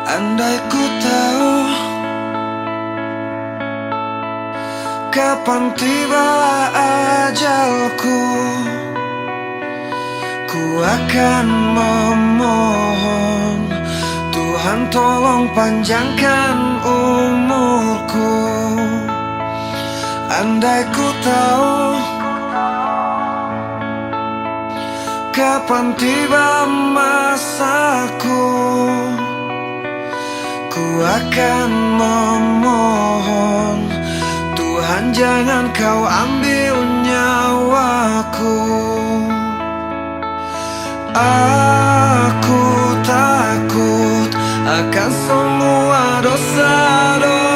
Andai ku tahu kapan tiba ajalku, ku akan memohon Tuhan tolong panjangkan umurku. Andai ku tahu kapan tiba masaku, ku akan memohon Tuhan jangan kau ambil nyawaku. Aku takut akan semua dosa-dosaku.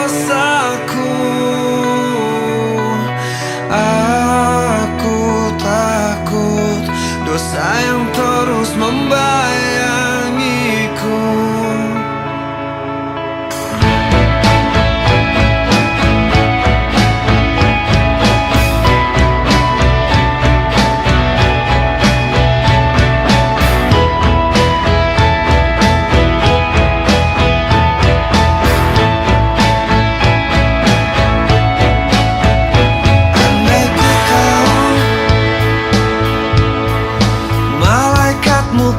Aku takut dosa yang terus membayangiku.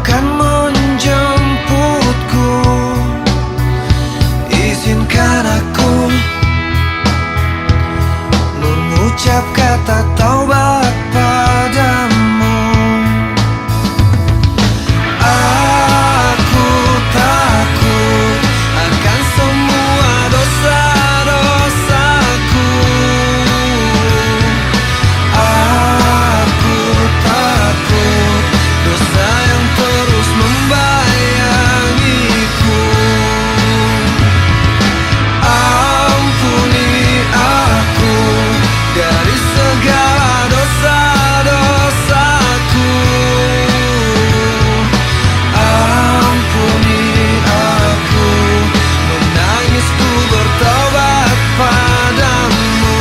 Kan menjemputku, izinkan aku mengucap kata taubat padamu. Aku takut akan semua dosa-dosaku. Aku takut dosa yang terus membayangiku. Ampuni aku dari segala dosa-dosaku. Ampuni aku, menangisku bertobat padamu.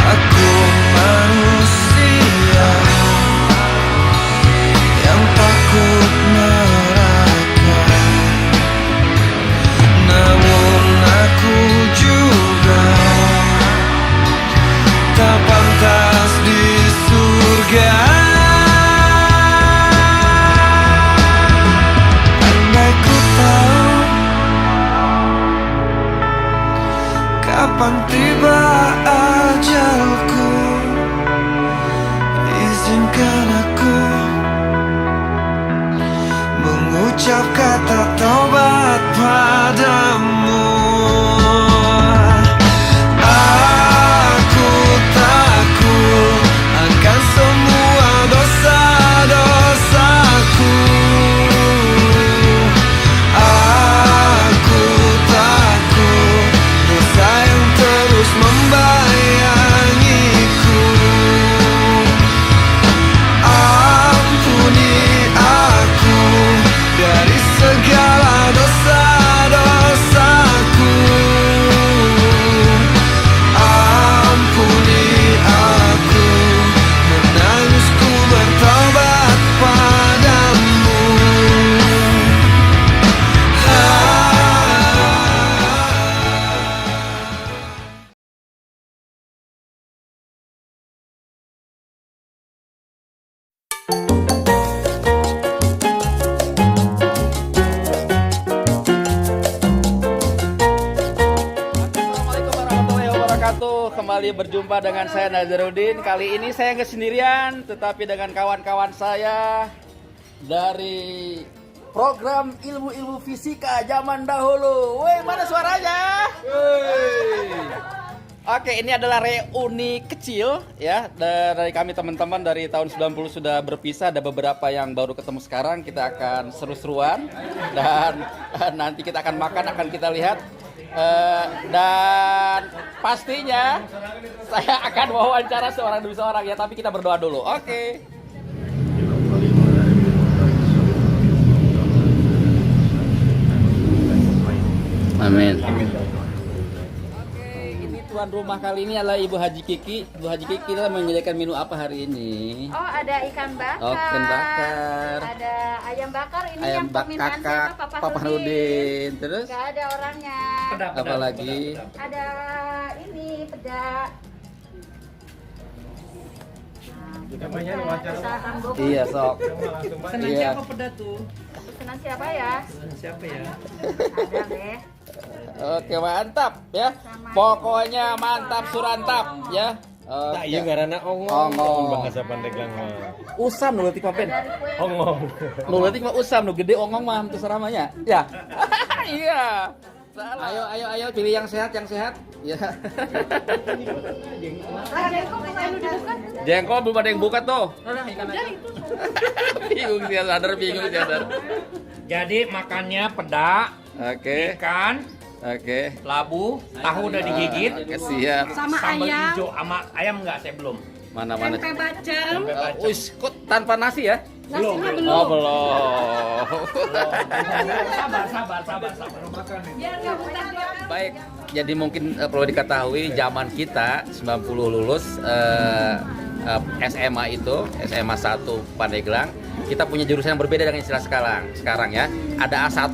Aku manusia yang takut neraka, namun aku juga tak pantas di surga. Andai ku tahu kapan tiba ajalku, izinkan aku mengucap kata taubat padamu. Aku takut akan semua dosa-dosaku. Aku takut dosa yang terus membayangiku. Ampuni aku dari segala dosa-dosaku. Ampuni aku, menangisku bertobat padamu. Assalamualaikum warahmatullahi wabarakatuh. Kembali berjumpa dengan saya Nazarudin. Kali ini saya nggak sendirian, tetapi dengan kawan-kawan saya dari program ilmu-ilmu fisika zaman dahulu. Woi, mana suaranya? Woi. Oke, ini adalah reuni kecil ya dari kami teman-teman dari tahun 90 sudah berpisah. Ada beberapa yang baru ketemu sekarang. Kita akan seru-seruan dan nanti kita akan makan, akan kita lihat. Dan pastinya saya akan wawancara seorang demi seorang ya, tapi kita berdoa dulu. Oke. Amin. Oke, ini tuan rumah kali ini adalah Ibu Haji Kiki. Ibu Haji Kiki kita menyediakan menu apa hari ini? Oh, ada ikan bakar. Oh, ikan bakar. Ada ayam bakar. Ini Ayam yang permintaan kakak siapa? Papa Rudin. Terus Gak ada orangnya. apa lagi? Ada ini peda. Namanya wawancara. Iya, sok. Senang Iya. siapa peda tuh? Pesanan siapa ya? Siapa ya? Ada deh. Oke, mantap ya. Pokoknya mantap surantap ya. Tak iya garana ongong. Ongong. Bahasa Pandeglang mah. Usam nu leutik papen. Dari kue. Ongong. Nu leutik mah usam, nu gede ongong mah terserah mah nya. Ya. Iya. Salah. Ayo pilih yang sehat, yang sehat. Ya. Jengkol belum ada yang buka tuh. Bingung sih, bingung sih. Jadi makannya peda, Oke. ikan, labu, tahu udah digigit, Oke, siap. Sama sambal ayam. hijau sama ayam enggak saya belum. Mana? Tempe bacem. Uis, kok tanpa nasi ya? Nasinya belum. Oh, belum. Sabar makan nih. Biar nggak mudah. Baik, jadi mungkin perlu diketahui zaman kita 90 lulus SMA itu, SMA 1 Pandeglang, kita punya jurusan yang berbeda dengan istilah sekarang ya. Ada A1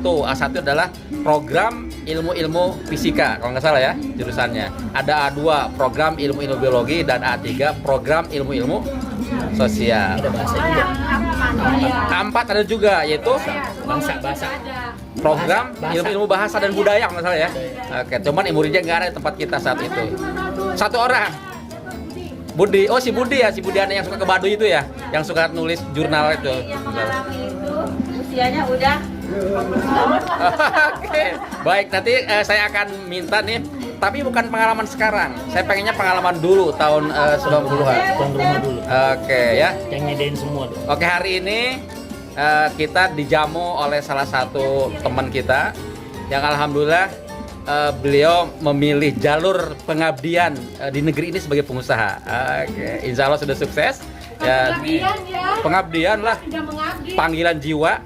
adalah program ilmu-ilmu fisika, kalau nggak salah ya jurusannya. Ada A2 program ilmu-ilmu biologi dan A3 program ilmu-ilmu sosial. A4 ada juga, yaitu Bahasa. program ilmu-ilmu bahasa dan budaya, kalau nggak salah ya. Oke, cuman muridnya nggak ada di tempat kita saat itu. Satu orang. Budi, oh si Budi ya, si Budiana yang suka ke Baduy itu ya, yang suka nulis jurnal itu. Yang mengalami itu usianya udah. Oke, baik, nanti saya akan minta nih, tapi bukan pengalaman sekarang. Saya pengennya pengalaman dulu tahun 90-an. Tuan rumah dulu. Oke ya. Yang nyedain semua tuh. Oke, hari ini kita dijamu oleh salah satu teman kita yang alhamdulillah beliau memilih jalur pengabdian di negeri ini sebagai pengusaha. Oke, insya Allah sudah sukses. Ya, pengabdian lah, panggilan jiwa,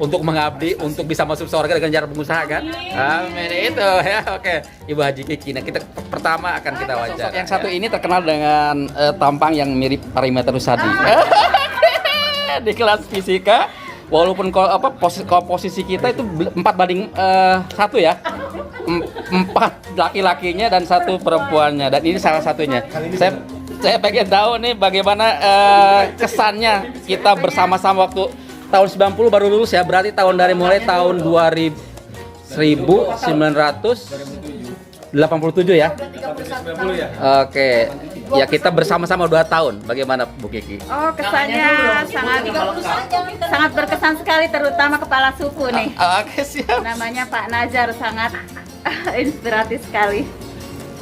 untuk mengabdi, untuk bisa masuk surga dengan cara pengusaha kan. Amin, itu ya. Oke, Ibu Haji Kiki. Nah, kita pertama akan kita wawancara. Yang satu ini terkenal dengan tampang yang mirip Paramitha Rusady. Di kelas fisika. Walaupun posisi kita itu 4:1 ya, 4 laki-lakinya dan 1 perempuannya, dan ini salah satunya. Saya pengen tahu nih bagaimana kesannya kita bersama-sama waktu tahun 90 baru lulus ya, berarti mulai tahun 1987 ya. Oke. Ya, kita bersama-sama 2 tahun. Bagaimana Bu Kiki? Oh, kesannya sangat berkesan sekali, terutama kepala suku nih. Oke, siap. Namanya Pak Nazar, sangat inspiratif sekali.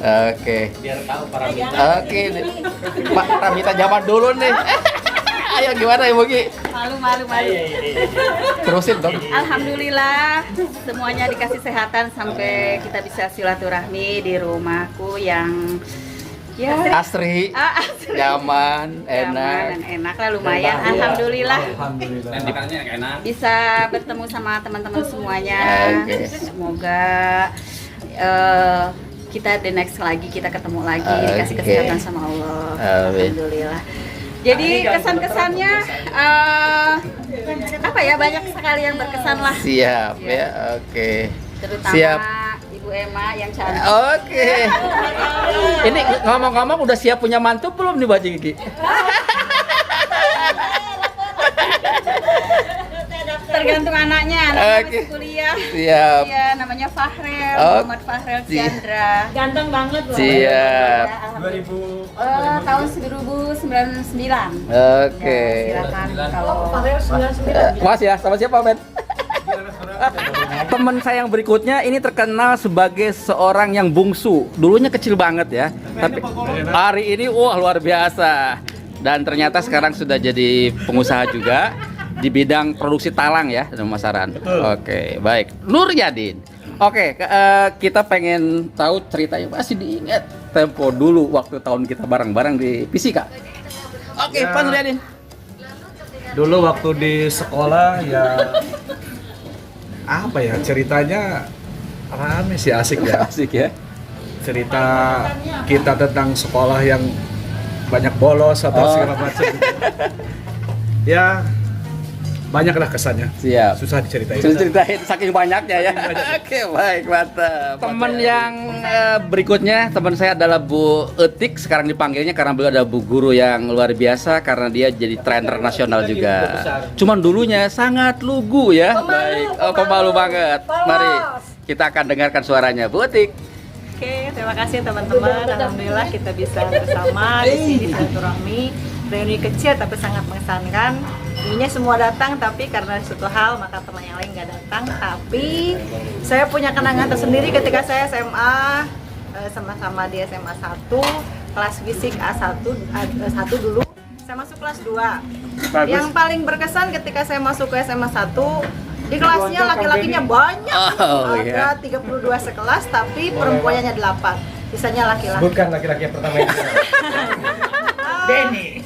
Oke. Biar tahu Paramitha. Oke. Pak Paramitha zaman dulu nih. Ayo gimana Ibu Ki? Malu. Terusin dong. Alhamdulillah semuanya dikasih kesehatan sampai kita bisa silaturahmi di rumahku yang ya Asri, asri. nyaman, Nyaman enak. dan enak lah, lumayan. Alhamdulillah Dan dipanasnya enak. bisa bertemu sama teman-teman semuanya. Oke. Semoga kita the next lagi, kita ketemu lagi, dikasih Oke. kesehatan sama Allah. Amin. Alhamdulillah. Jadi kesan-kesannya apa ya, banyak sekali yang berkesan lah. Siap ya, oke. Terutama Siap. Ibu Emma yang cantik. Oke. Ini ngomong-ngomong udah siap punya mantu belum nih Bu Haji Kiki? Tergantung anaknya Oke. masih kuliah. Siap. Iya, namanya Fahrel, Oh. Muhammad Fahrel Siap. Chandra. Ganteng banget loh. Siap. Tahun 2099. Oke. Ya, silakan kalau Mas ya, sama siapa Ben? Teman saya yang berikutnya ini terkenal sebagai seorang yang bungsu. Dulunya kecil banget ya, tapi hari ini wah luar biasa. Dan ternyata sekarang sudah jadi pengusaha juga di bidang produksi talang ya dan pemasaran. Oke, baik. Nur Yadin. Oke, kita pengen tahu ceritanya, masih diingat tempo dulu waktu tahun kita bareng-bareng di Fisika. Oke, Pak Nur Yadin. Dulu waktu di sekolah ya apa ya, ceritanya rame sih, asik ya. Asik ya. cerita kita tentang sekolah yang banyak bolos atau segala macam. Ya, banyaklah kesannya. Siap. Susah diceritain. Sudah ceritain saking banyaknya ya. Oke, baik, mantap. Teman yang berikutnya, teman saya adalah Bu Etik. Sekarang dipanggilnya karena beliau ada Bu Guru yang luar biasa karena dia jadi trainer nasional juga. Cuman dulunya sangat lugu ya. Baik, pemalu banget. Mari kita akan dengarkan suaranya Bu Etik. Oke, terima kasih teman-teman. Alhamdulillah kita bisa bersama di sini silaturahmi, reuni kecil tapi sangat mengesankan. Ininya semua datang tapi karena suatu hal maka teman yang lain nggak datang. Tapi saya punya kenangan tersendiri ketika saya SMA, sama-sama di SMA 1, kelas fisik A1 dulu. Saya masuk kelas 2. Yang paling berkesan ketika saya masuk ke SMA 1, di kelasnya laki-lakinya banyak, ada 32 sekelas tapi perempuannya 8, sisanya laki-laki. Bukan laki-laki yang pertama itu.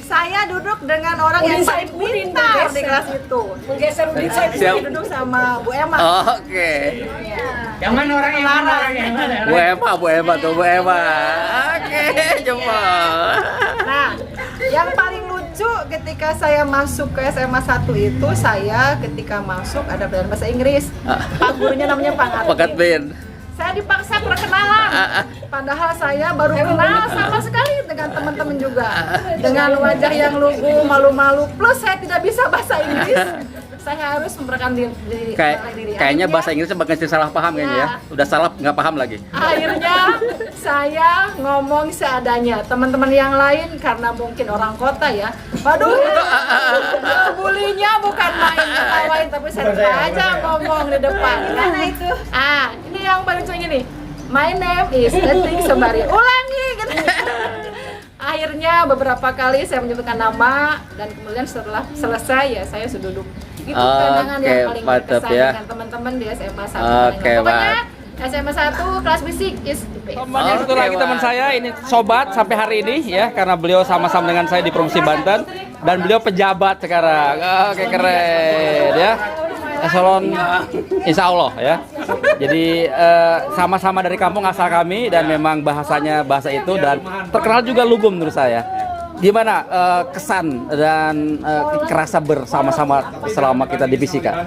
Saya duduk dengan orang yang paling pintar di kelas itu. Saya duduk sama Bu Emma. Oke. Yang mana orang yang mana? Bu Emma tuh, Bu Emma. Oke, coba. Nah, yang paling lucu ketika saya masuk ke SMA 1 itu, saya ketika masuk ada pelajaran bahasa Inggris. Pak gurunya namanya Pak Gatbin. Saya dipaksa perkenalan, padahal saya baru kenal sama sekali dengan teman-teman juga. Dengan wajah yang lugu, malu-malu, plus saya tidak bisa bahasa Inggris. Saya harus memperkenalkan diri. Kayaknya bahasa Inggrisnya bakal salah paham kayaknya ya. Udah salah nggak paham lagi. Akhirnya saya ngomong seadanya. Teman-teman yang lain karena mungkin orang kota ya. Waduh, bulinya bukan main ngetawain tapi saya aja ngomong di depan. Gimana itu? Ini yang paling lucu ini. My name is Etik Sembari. Ulangi gitu. Akhirnya beberapa kali saya menyebutkan nama dan kemudian setelah selesai ya saya sudah duduk. Itu kenangan yang paling berkesan ya. dengan teman-teman di SMA 1. Pokoknya SMA 1 kelas fisik is the best. Teman yang satu lagi teman saya ini sobat sampai hari ini ya karena beliau sama-sama dengan saya di Provinsi Banten dan beliau pejabat sekarang. Oke, keren ya. Eselon insya Allah ya. Jadi sama-sama dari kampung asal kami dan memang bahasanya bahasa itu dan terkenal juga lugu menurut saya. Gimana kesan dan kerasa bersama-sama selama kita di Fisika?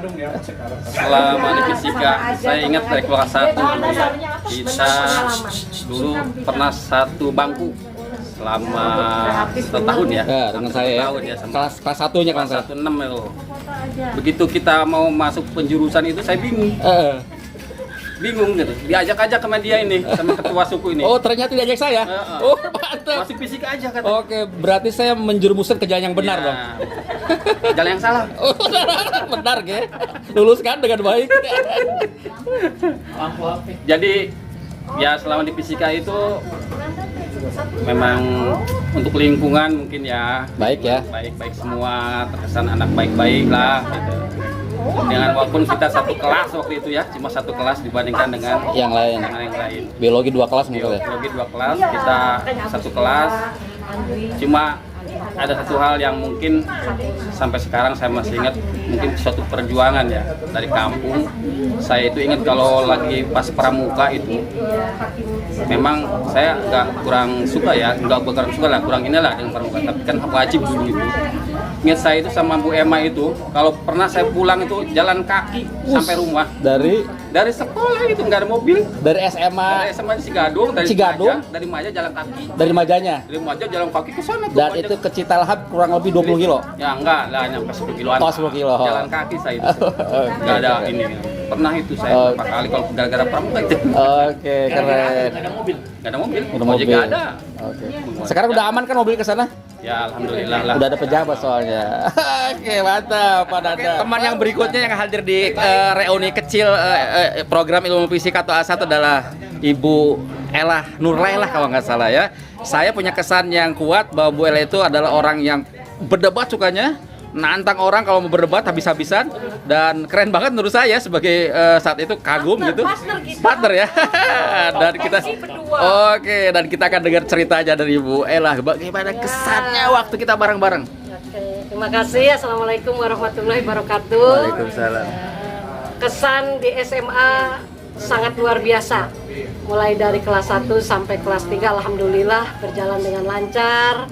Selama di Fisika, saya ingat dari kelas 1 kita dulu pernah satu bangku selama setahun ya. Dengan saya ya. Tahun ya, Kelas satunya kan saya. 1-6 itu. Begitu kita mau masuk penjurusan itu saya bingung. Bingung gitu, diajak-ajak sama dia ini, sama ketua suku ini. Oh, ternyata diajak saya. Oh, mantap. Masuk fisika aja kata. Oke, berarti saya menjerumuskan ke jalan yang benar Ya. dong. Jalan yang salah. Oh, benar ya. Luluskan dengan baik. Jadi ya selama di fisika itu memang untuk lingkungan mungkin ya Baik ya. baik-baik semua, terkesan anak baik-baik lah gitu. Dengan walaupun kita satu kelas waktu itu ya, cuma satu kelas dibandingkan dengan Yang lain. yang lain. Biologi 2 kelas mungkin ya. Biologi 2 kelas, kita satu kelas. Cuma ada satu hal yang mungkin sampai sekarang saya masih ingat, mungkin suatu perjuangan ya dari kampung. Saya itu ingat kalau lagi pas pramuka itu memang saya kurang suka lah, kurang inilah dengan pramuka, tapi kan wajib dulu itu. Ingat saya itu sama Bu Emma itu, kalau pernah saya pulang itu jalan kaki sampai rumah. Dari sekolah itu nggak ada mobil. Dari SMA Dari SMA di Cigadung, Cigadung? dari Maja jalan kaki. dari Majanya. Dari Maja jalan kaki ke sana tuh. Dan Maja. itu ke Citalahap kurang lebih 20 kilo. Ya enggak lah, nyampe 10 kiloan. Oh, 10 kilo. Jalan kaki saya itu. Enggak ada ini. Pernah itu saya beberapa kali kalau gara-gara pramuka itu. Oke, keren. Enggak ada mobil. Udah Ojek mobil. nggak ada. Oke. Sekarang udah aman kan mobil ke sana? Ya alhamdulillah lah. Udah ada pejabat soalnya. Oke, mantap Pak Dada. Teman yang berikutnya yang hadir di reuni kecil program ilmu fisika atau A1 adalah Ibu Ella Nurlailah kalau nggak salah ya. Saya punya kesan yang kuat bahwa Bu Ella itu adalah orang yang berdebat sukanya, nantang orang kalau mau berdebat habis-habisan, dan keren banget menurut saya sebagai saat itu kagum gitu. Partner ya. Dan kita Oke, dan kita akan dengar ceritanya dari Ibu Ella bagaimana kesannya waktu kita bareng-bareng. Oke, terima kasih. Assalamualaikum warahmatullahi wabarakatuh. Waalaikumsalam. Kesan di SMA sangat luar biasa. mulai dari kelas 1 sampai kelas 3 alhamdulillah berjalan dengan lancar.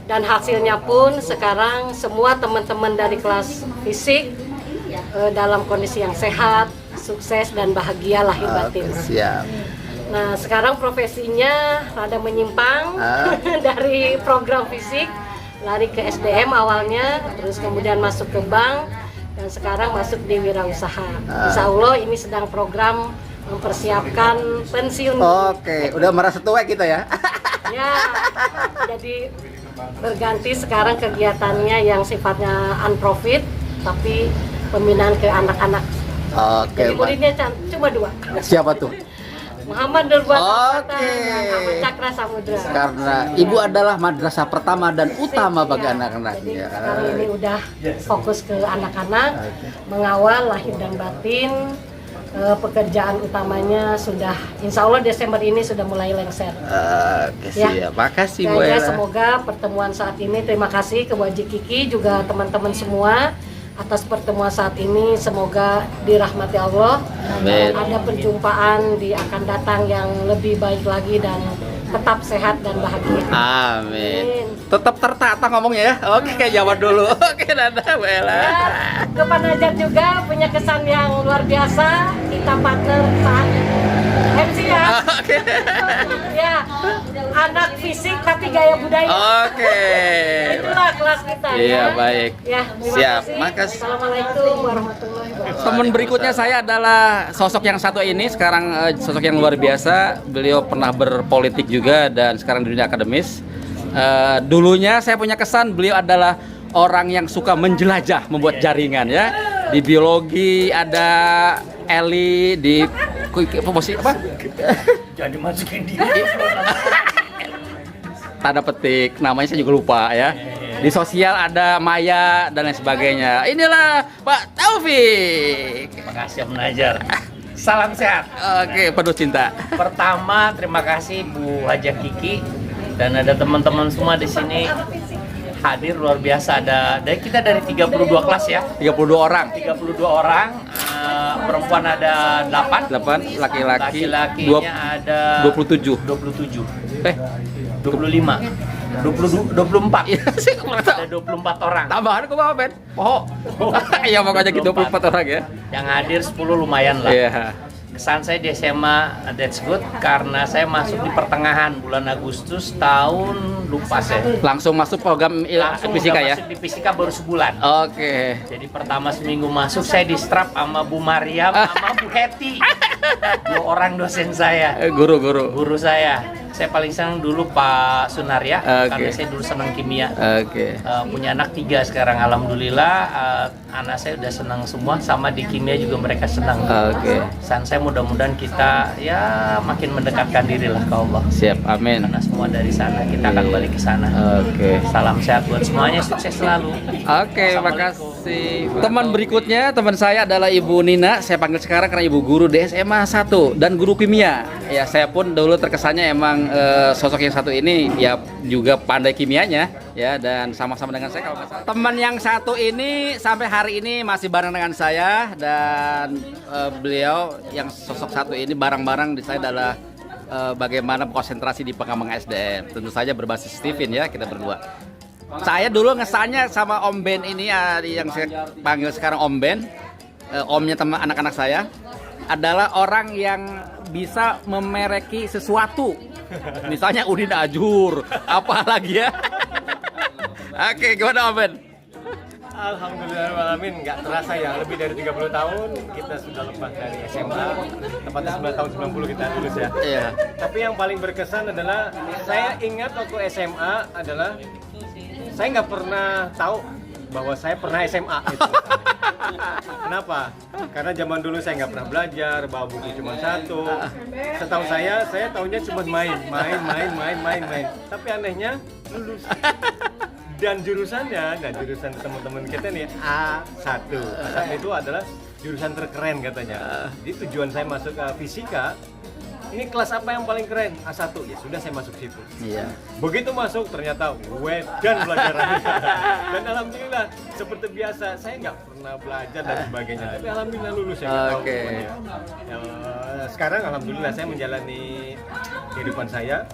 Dan hasilnya pun sekarang semua teman-teman dari kelas fisik dalam kondisi yang sehat, sukses dan bahagia lahir batin. Siap. Nah, sekarang profesinya rada menyimpang dari program fisik, lari ke SDM awalnya, terus kemudian masuk ke bank, dan sekarang masuk di wirausaha. Insya Allah ini sedang program mempersiapkan pensiun. Oke, udah merasa tua kita ya. Ya, jadi berganti sekarang kegiatannya yang sifatnya unprofit, tapi pembinaan ke anak-anak. Oke, Jadi muridnya cuma 2. siapa tuh? Muhammad Nurbuat Oke. dan Ahmad Cakra Samudra. Karena ibu adalah madrasah pertama dan utama bagi anak-anaknya. Kali ini udah fokus ke anak-anak, mengawal lahir dan batin. Pekerjaan utamanya sudah, insya Allah Desember ini sudah mulai lengser. Oke, siap. Makasih Bu Ya, Ella. semoga pertemuan saat ini, terima kasih ke Bu Haji Kiki juga teman-teman semua atas pertemuan saat ini, semoga dirahmati Allah. Amin. Ada perjumpaan di akan datang yang lebih baik lagi dan tetap sehat dan bahagia. Amin. Tetap tertata ngomongnya ya. Oke, kayak jawab dulu. Oke, dadah Bu Ella. Ya, ke Pak Najar juga punya kesan yang luar biasa. Kita partner saat MC ya. Oke. Ya, anak fisik tapi gaya budaya. Oke. Itulah kelas kita ya. Iya, baik. Ya, terima Siap. kasih. Makasih. Assalamualaikum warahmatullahi wabarakatuh. Teman berikutnya saya adalah sosok yang satu ini, sekarang sosok yang luar biasa. Beliau pernah berpolitik juga dan sekarang di dunia akademis. Dulunya saya punya kesan beliau adalah orang yang suka menjelajah, membuat jaringan ya. Di biologi ada Eli, di posisi apa? Jadi masukin dia. Tanda petik, namanya saya juga lupa ya. Di sosial ada Maya dan lain sebagainya. Inilah Pak Taufik. Terima kasih Om Najar. Salam sehat. Oke, penuh cinta. Pertama terima kasih Bu Haja Kiki dan ada teman-teman semua di sini hadir luar biasa. Dari kita dari 32 kelas ya. 32 orang. 32 orang. Perempuan ada 8. 8 laki-laki. Laki-lakinya ada 27. 27. 25. 24. Iya sih, Ada 24 orang. tambahan kok apa, Ben? Oh. Ya pokoknya gitu 24 orang ya. Yang hadir 10 lumayan lah. Iya. Kesan saya di SMA that's good karena saya masuk di pertengahan bulan Agustus tahun lupa saya. Langsung masuk program Langsung fisika udah ya. masuk di fisika baru sebulan. Oke. Jadi pertama seminggu masuk saya di strap sama Bu Mariam sama Bu Heti. 2 orang dosen saya. Guru Saya. Saya paling senang dulu Pak Sunaria karena saya dulu senang kimia. Oke. Punya anak 3 sekarang alhamdulillah. Anak saya udah senang semua sama di kimia juga mereka senang. Oke. Saya mudah-mudahan kita ya makin mendekatkan diri lah ke Allah. Siap, amin. Karena semua dari sana kita akan balik ke sana. Oke. Salam sehat buat semuanya, sukses selalu. Oke, makasih. Teman berikutnya, teman saya adalah Ibu Nina. Saya panggil sekarang karena Ibu guru di SMA 1 dan guru kimia. Ya, saya pun dulu terkesannya emang sosok yang satu ini ya juga pandai kimianya ya, dan sama-sama dengan saya kalau nggak salah. Teman yang satu ini sampai hari ini masih bareng dengan saya, dan beliau yang sosok satu ini bareng-bareng di saya adalah bagaimana konsentrasi di pengembangan SDM. Tentu saja berbasis Steven ya, kita berdua. Saya dulu ngesannya sama Om Ben ini yang saya panggil sekarang Om Ben, omnya teman anak-anak saya, adalah orang yang bisa memereki sesuatu. Misalnya Udin Ajur, apalagi ya. Oke, gimana Om Ben? Alhamdulillahirrahmanirrahim, nggak terasa ya, lebih dari 30 tahun kita sudah lepas dari SMA, tepatnya 9 tahun 90 kita lulus ya. Iya. Tapi yang paling berkesan adalah, saya ingat waktu SMA adalah, saya nggak pernah tahu bahwa saya pernah SMA itu. Kenapa? Karena zaman dulu saya nggak pernah belajar, bawa buku cuma 1. Setahu saya tahunya cuma main. Tapi anehnya lulus. Dan jurusan teman-teman kita nih A1. A1 itu adalah jurusan terkeren katanya. Jadi tujuan saya masuk ke fisika ini kelas apa yang paling keren? A1. Ya sudah, saya masuk situ. Iya. Begitu masuk ternyata wedan pelajarannya. Dan alhamdulillah seperti biasa, saya nggak pernah belajar dan sebagainya, tapi alhamdulillah lulus ya. Oke. Ya, sekarang alhamdulillah saya menjalani kehidupan saya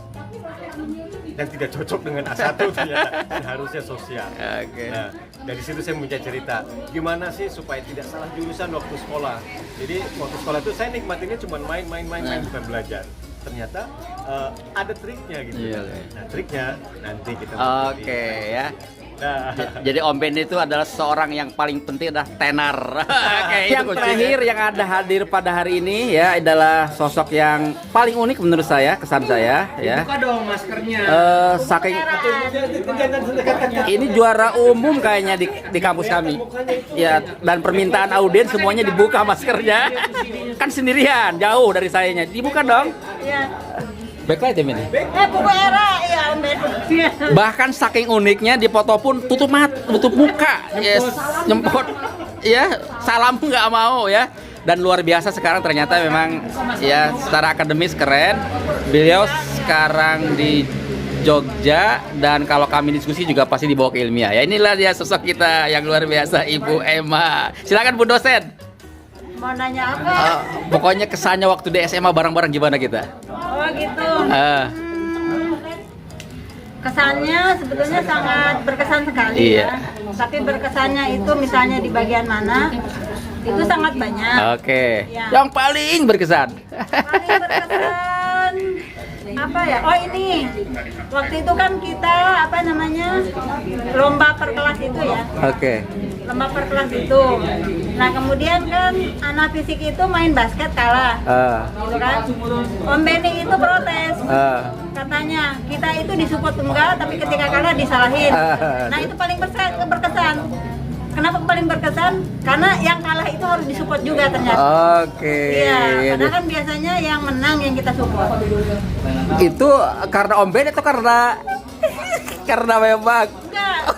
dan tidak cocok dengan A1 ternyata, seharusnya sosial. Oke. Nah, dari situ saya punya cerita gimana sih supaya tidak salah jurusan waktu sekolah. Jadi waktu sekolah itu saya nikmatinnya cuma main bukan belajar. Ternyata ada triknya gitu. Iya. Nah, triknya nanti kita Oke ya. Nah, Jadi Om Ben itu adalah seorang yang paling penting adalah tenar. Yang terakhir yang ada hadir pada hari ini ya adalah sosok yang paling unik menurut saya, kesan saya ya. Buka dong maskernya. Saking ini juara umum kayaknya di kampus kami. Ya, dan permintaan audiens semuanya dibuka maskernya. Kan sendirian, jauh dari sayanya. Dibuka dong. Iya. Backlight ya ini. Buku era ya Om Ben. Bahkan saking uniknya di foto pun tutup muka, yes, nyempot, ya salam nggak mau ya. Dan luar biasa sekarang ternyata memang ya secara akademis keren. Beliau sekarang di Jogja dan kalau kami diskusi juga pasti dibawa ke ilmiah. Ya inilah dia sosok kita yang luar biasa, Ibu Emma. Silakan Bu dosen. Mau nanya apa? Pokoknya kesannya waktu di SMA bareng-bareng gimana kita? Oh gitu. Kesannya sebetulnya sangat berkesan sekali Iya. ya. Tapi berkesannya itu misalnya di bagian mana? Itu sangat banyak. Oke. Ya. Yang paling berkesan. Paling berkesan apa ya? Oh ini. Waktu itu kan kita apa namanya? Lomba per kelas itu ya. Oke. Lomba per kelas itu. Nah, kemudian kan anak fisik itu main basket kalah. Gitu kan. Om Benny itu protes. Katanya, kita itu disupport enggak, tapi ketika kalah disalahin. Nah, itu paling berkesan. Kenapa paling berkesan? Karena yang kalah itu harus disupport juga ternyata. Oke. Iya, karena kan biasanya yang menang yang kita support. Itu karena Om Ben atau karena memang? Enggak.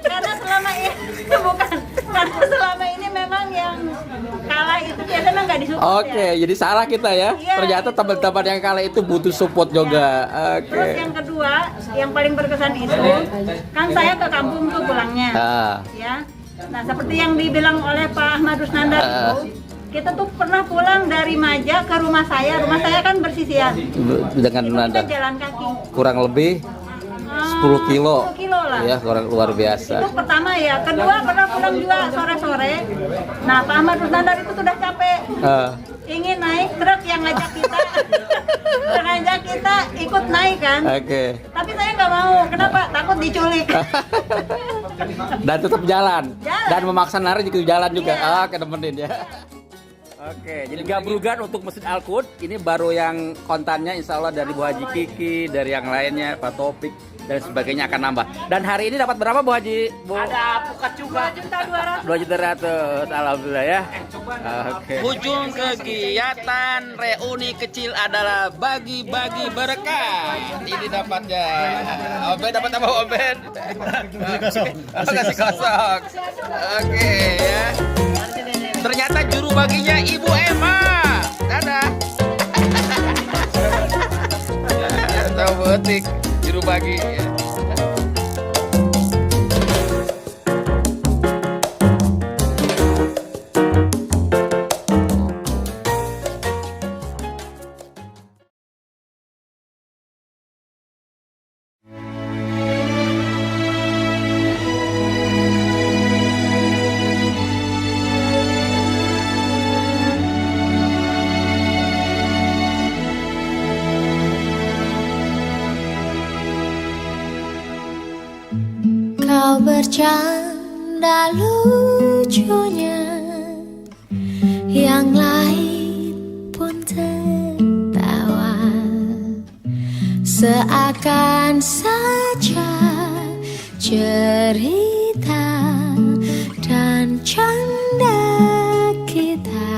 Karena selama ini bukan. Karena selama ini memang yang kalah itu biasanya nggak disupport. Oke, jadi salah kita ya. Iya, Ternyata itu. teman-teman yang kalah itu butuh support juga. Oke. Terus yang kedua, yang paling berkesan itu kan saya ke kampung tuh pulangnya. Ya. Nah, seperti yang dibilang oleh Pak Ahmad Rusnandar itu, kita tuh pernah pulang dari Maja ke rumah saya. Rumah saya kan bersisian. Dengan Itu nada kita jalan kaki. kurang lebih 10 kilo. 10 kilo lah. Ya, luar biasa. Itu pertama ya. Kedua pernah pulang juga sore-sore. Nah, Pak Ahmad Rusnandar itu sudah capek. Ingin naik truk yang ngajak kita. Ngajak kita ikut naik kan. Oke. Tapi saya nggak mau. Kenapa? Takut diculik. Dan tetap jalan. Jalan. Dan memaksa lari juga jalan juga. Iya. Kedemenin ya. Oke, jadi gabrugan untuk Masjid Al-Qud ini baru yang kontannya insya Allah dari Bu Haji Kiki, dari yang lainnya Pak Topik dan sebagainya akan nambah. Dan hari ini dapat berapa Bu Haji? Bu? Ada pukat juga. 2.200. 2.200.000, alhamdulillah ya. Oke. Ujung kegiatan reuni kecil adalah bagi-bagi berkah. Ini dapatnya. Oben dapat apa Oben? Kasih kosong. Oke ya. Ternyata juru baginya Ibu Emma. Dadah. Tahu betik juru bagi. Kau bercanda lucunya, yang lain pun tertawa, seakan saja cerita dan canda kita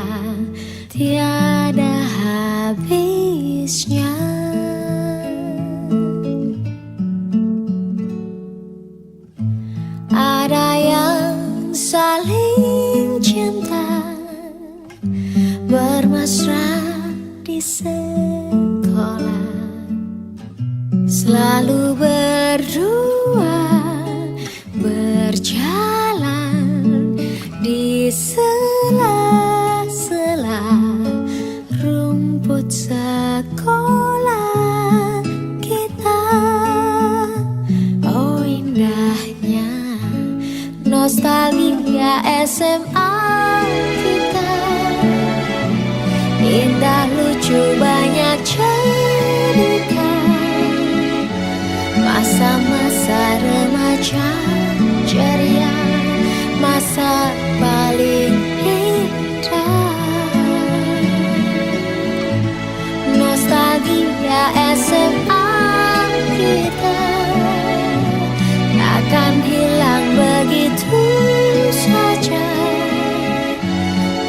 tiada habisnya. Ada yang saling cinta, bermesra di sekolah, selalu berdua berjalan di sela-sela rumput sekolah kita. Oh indahnya nostalgia SMA kita, indah lucu banyak cerita, masa-masa remaja ceria, masa paling indah. Nostalgia SMA kita akan hilang begitu saja,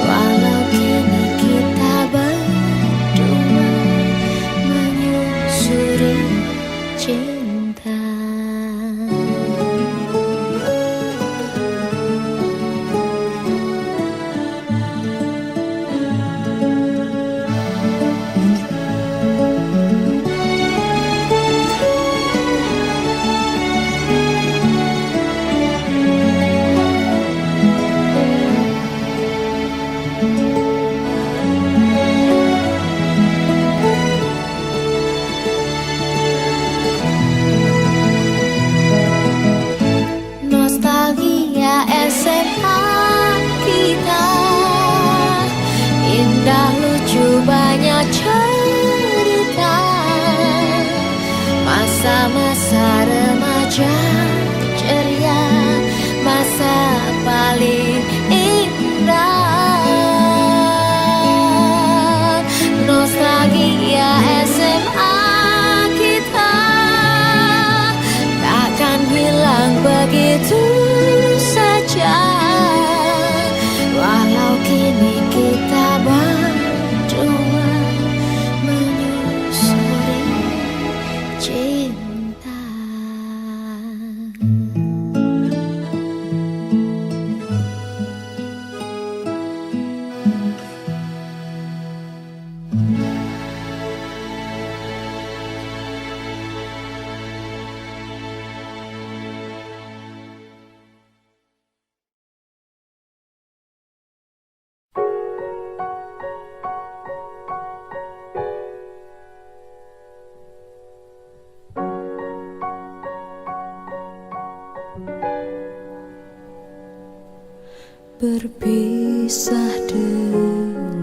walau kini kita berdua menyusuri cinta. Nostalgia SMA kita, indah lucu banyak cerita, masa-masa remaja ceria, masa paling indah. Nostalgia SMA kita takkan hilang begitu saja, walau kini kita berdua menyusuri cinta. Berpisah dengan